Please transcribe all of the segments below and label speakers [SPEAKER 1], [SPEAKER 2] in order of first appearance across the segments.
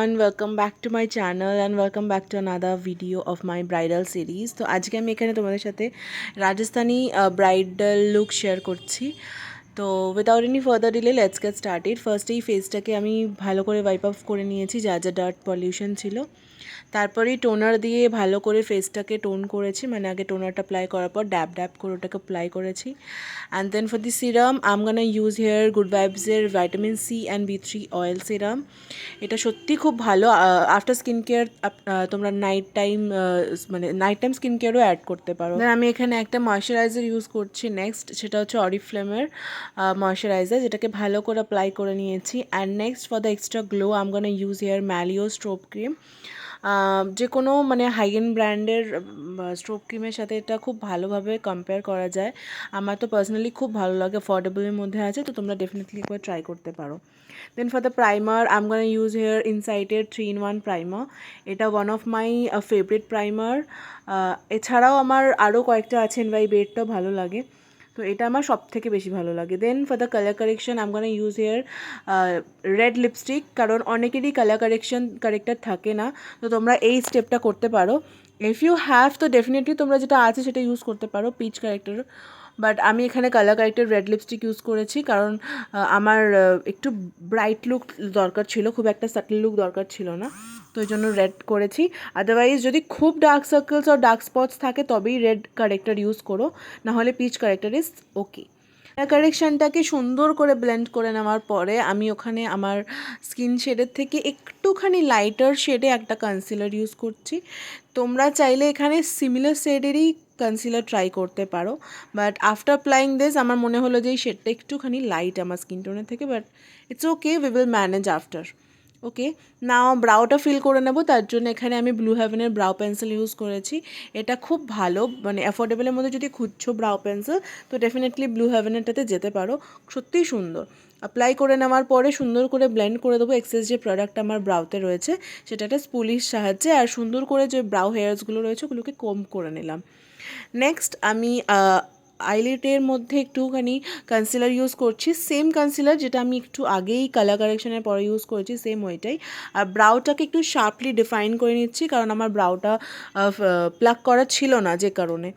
[SPEAKER 1] everyone, welcome back to my channel and welcome back to another video of my bridal series. তো আজকে আমি এখানে তোমাদের সাথে রাজস্থানি ব্রাইডাল লুক শেয়ার করছি। তো without any further delay let's get started. First এই ফেসটাকে আমি ভালো করে ওয়াইপ অফ করে নিয়েছি যা যা ডার্ট পলিউশন ছিল। তারপরেই টোনার দিয়ে ভালো করে ফেসটাকে টোন করেছি, মানে আগে টোনারটা অ্যাপ্লাই করার পর ড্যাব ড্যাব করে ওটাকে অ্যাপ্লাই করেছি। And then for the serum I am gonna use here good ভাইবসের vitamin C and B3 oil serum. এটা সত্যি খুব ভালো। আফটার স্কিন কেয়ার তোমরা নাইট টাইম স্কিন কেয়ারও অ্যাড করতে পারো। দেন আমি এখানে একটা ময়শ্চারাইজার ইউজ করছি নেক্সট, সেটা হচ্ছে অরিফ্লেমের ময়শ্চারাইজার, যেটাকে ভালো করে অ্যাপ্লাই করে নিয়েছি। And next for the extra glow I am gonna use here Maliao strobe cream. যে কোনো হাই এন্ড ব্র্যান্ডের স্ট্রোব ক্রিমের সাথে এটা খুব ভালোভাবে কম্পেয়ার করা যায়। আমার তো পার্সোনালি খুব ভালো লাগে, অ্যাফোর্ডেবলের মধ্যে আছে, তো তোমরা ডেফিনেটলি একবার ট্রাই করতে পারো। Then for the primer I am gonna use here ইনসাইটের 3-in-1 প্রাইমার। এটা one of my favourite primer. এছাড়াও আমার আরও কয়েকটা আছেন বা এই বেডটাও ভালো লাগে, তো এটা আমার সব থেকে বেশি ভালো লাগে। Then for the colour correction I am gonna use here red lipstick, কারণ অনেকেরই কালার কারেক্টার থাকে না, তো তোমরা এই স্টেপটা করতে পারো। ইফ ইউ হ্যাভ তো ডেফিনেটলি তোমরা যেটা আছে সেটা ইউজ করতে পারো, পিচ কারেক্টার। বাট আমি এখানে colour corrector red lipstick use করেছি, কারণ আমার একটু ব্রাইট লুক দরকার ছিল, খুব একটা সাটল লুক দরকার ছিল না, তো ওই জন্য রেড করেছি। আদারওয়াইজ যদি খুব ডার্ক সার্কেলস আর ডার্ক স্পটস থাকে তবেই রেড কারেক্টার ইউজ করো, নাহলে পিচ কারেক্টার ইজ ওকে। কারেকশানটাকে সুন্দর করে ব্লেন্ড করে নেওয়ার পরে আমি ওখানে আমার স্কিন শেডের থেকে একটুখানি লাইটার শেডে একটা কনসিলার ইউজ করছি। তোমরা চাইলে এখানে সিমিলার শেডেরই কনসিলার ট্রাই করতে পারো, বাট আফটার অ্যাপ্লাইং দিস আমার মনে হলো যে এই শেডটা একটুখানি লাইট আমার স্কিন টোনের থেকে, but it's okay, we will manage after. Okay, now ব্রাউটা ফিল করে নেবো, তার জন্য এখানে আমি ব্লু হেভেনের ব্রাউ পেন্সিল ইউজ করেছি। এটা খুব ভালো, অ্যাফোর্ডেবলের মধ্যে যদি খুঁজছো ব্রাউ পেন্সিল তো ডেফিনেটলি ব্লু হেভেনেরটাতে যেতে পারো, সত্যিই সুন্দর। অ্যাপ্লাই করে নেওয়ার পরে সুন্দর করে ব্লেন্ড করে দেবো এক্সেস যে প্রোডাক্ট আমার ব্রাউতে রয়েছে সেটা একটা স্পুলির সাহায্যে, আর সুন্দর করে যে ব্রাউ হেয়ার্সগুলো রয়েছে ওগুলোকে কম করে নিলাম। নেক্সট আমি আইলিটের মধ্যে একটুখানি কনসিলার ইউজ করছি, সেম কনসিলার যেটা আমি একটু আগেই কালার কারেকশনের পরে ইউজ করেছি, সেম ওইটাই। আর ব্রাউটাকে একটু শার্পলি ডিফাইন করে নিচ্ছি, কারণ আমার ব্রাউটা প্লাক করা ছিল না, যে কারণে।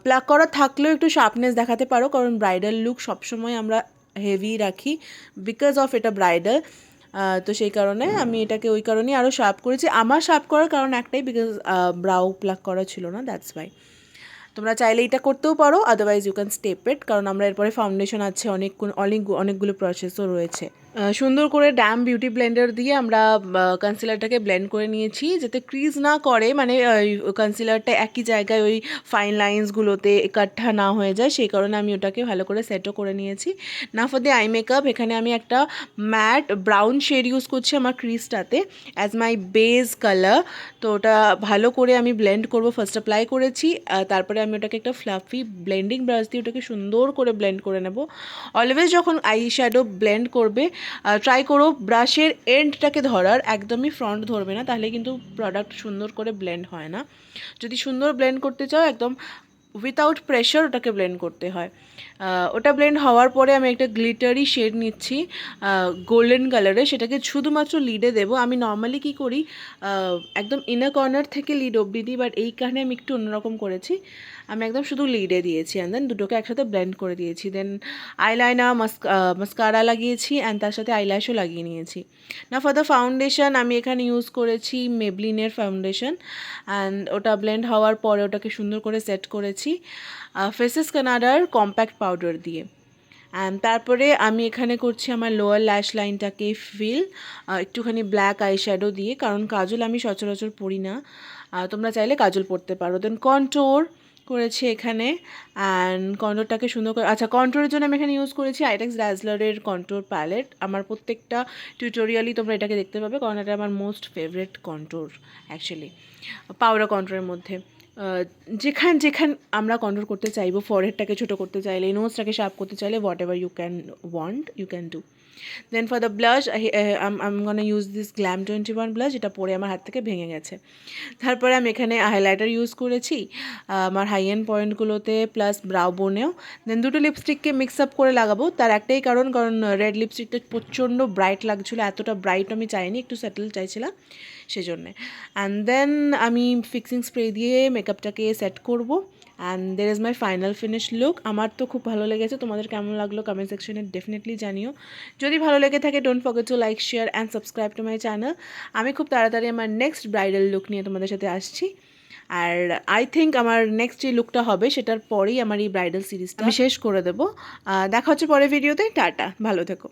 [SPEAKER 1] প্লাক করা থাকলেও একটু শার্পনেস দেখাতে পারো, কারণ ব্রাইডাল লুক সবসময় আমরা হেভি রাখি বিকজ অফ এটা ব্রাইডাল, তো সেই কারণে আমি এটাকে ওই কারণেই আরও শার্প করেছি। আমার শার্প করার কারণ একটাই, বিকজ ব্রাউ প্লাক করা ছিল না, দ্যাটস ওয়াই। তোমরা চাইলে এটা করতেও পারো, আদারওয়াইজ ইউ ক্যান স্টেপ ইট, কারণ আমরা এরপরে ফাউন্ডেশন আছে, অনেকগুলো প্রসেসও রয়েছে। সুন্দর করে ড্যাম বিউটি ব্লেন্ডার দিয়ে আমরা কনসিলারটাকে ব্লেন্ড করে নিয়েছি, যাতে ক্রিজ না করে, কনসিলারটা একই জায়গায় ওই ফাইন লাইন্সগুলোতে একাঠা না হয়ে যায়, সেই কারণে আমি ওটাকে ভালো করে সেটও করে নিয়েছি। না ফর দি আই মেকআপ, এখানে আমি একটা ম্যাট ব্রাউন শেড ইউজ করছি আমার ক্রিজটাতে অ্যাজ মাই বেস কালার। তো ওটা ভালো করে আমি ব্লেন্ড করব, ফার্স্ট অ্যাপ্লাই করেছি, তারপরে আমি ওটাকে একটা ফ্লাফি ব্লেন্ডিং ব্রাশ দিয়ে ওটাকে সুন্দর করে ব্লেন্ড করে নেব। অলওয়েজ যখন আই শ্যাডো ব্লেন্ড করবে ট্রাই করো ব্রাশের এন্ডটাকে ধরার, একদমই ফ্রন্ট ধরবে না, তাহলে কিন্তু প্রোডাক্ট সুন্দর করে ব্লেন্ড হয় না। যদি সুন্দর ব্লেন্ড করতে চাও একদম উইথাউট প্রেশার ওটাকে ব্লেন্ড করতে হয়। ওটা ব্লেন্ড হওয়ার পরে আমি একটা গ্লিটারি শেড নিচ্ছি গোল্ডেন কালারে, সেটাকে শুধুমাত্র লিডে দেবো। আমি নর্মালি কী করি, একদম ইনার কর্নার থেকে লিড অব্দি দিই, বাট এইখানে আমি একটু অন্যরকম করেছি, আমি একদম শুধু লিডে দিয়েছি অ্যান্ড দেন দুটোকে একসাথে ব্লেন্ড করে দিয়েছি। দেন আইলাইনার মাস্কারা লাগিয়েছি অ্যান্ড তার সাথে আইল্যাশও লাগিয়ে নিয়েছি। না ফর দ্য ফাউন্ডেশন আমি এখানে ইউজ করেছি মেবলিনের ফাউন্ডেশন, অ্যান্ড ওটা ব্লেন্ড হওয়ার পরে ওটাকে সুন্দর করে সেট করেছি ফেসেস কানাডার কম্প্যাক্ট পাউডার দিয়ে। অ্যান্ড তারপরে আমি এখানে করছি আমার লোয়ার ল্যাশ লাইনটাকে ফিল একটুখানি ব্ল্যাক আই শ্যাডো দিয়ে, কারণ কাজল আমি সচরাচর পরি না, তোমরা চাইলে কাজল পরতে পারো। দেন কন্ট্রোর করেছি এখানে, অ্যান্ড কন্ট্রোরটাকে সুন্দর করে, আচ্ছা কন্ট্রোরের জন্য আমি এখানে ইউজ করেছি আইটেক্স ড্যাজলারের কন্ট্রোর প্যালেট। আমার প্রত্যেকটা টিউটোরিয়ালই তোমরা এটাকে দেখতে পাবে, কারণ এটা আমার most favourite contour actually powder কন্ট্রোরের মধ্যে। যেখান আমরা কন্ট্রোল করতে চাইবো, ফরহেডটাকে ছোটো করতে চাইলে, নোজটাকে শার্প করতে চাইলে, whatever you can want you can do. Then for the blush I'm gonna use this glam 21 blush, এটা পরে আমার হাত থেকে ভেঙে গেছে। তারপরে আমি এখানে হাইলাইটার ইউজ করেছি আমার হাই এন্ড পয়েন্টগুলোতে, প্লাস ব্রাউ বোনেও। দেন দুটো লিপস্টিককে মিক্স আপ করে লাগাবো, তার একটাই কারণ রেড লিপস্টিকটা প্রচণ্ড ব্রাইট লাগছিলো, এতটা ব্রাইট আমি চাইনি, একটু সেটেল চাইছিলাম সেজন্যে। অ্যান্ড দেন আমি ফিক্সিং স্প্রে দিয়ে মেকআপটাকে সেট করবো। And there is my final finish look. আমার তো খুব ভালো লেগেছে, তোমাদের কেমন লাগলো কমেন্ট সেকশনে ডেফিনেটলি জানিও। যদি ভালো লেগে থাকে don't forget to like, share and subscribe to my channel. আমি খুব তাড়াতাড়ি আমার নেক্সট ব্রাইডাল লুক নিয়ে তোমাদের সাথে আসছি। আর আই থিঙ্ক আমার নেক্সট যে লুকটা হবে সেটার পরেই আমার এই ব্রাইডাল সিরিজটা আমি শেষ করে দেবো। দেখা হচ্ছে পরের ভিডিওতে। টাটা, ভালো থেকো।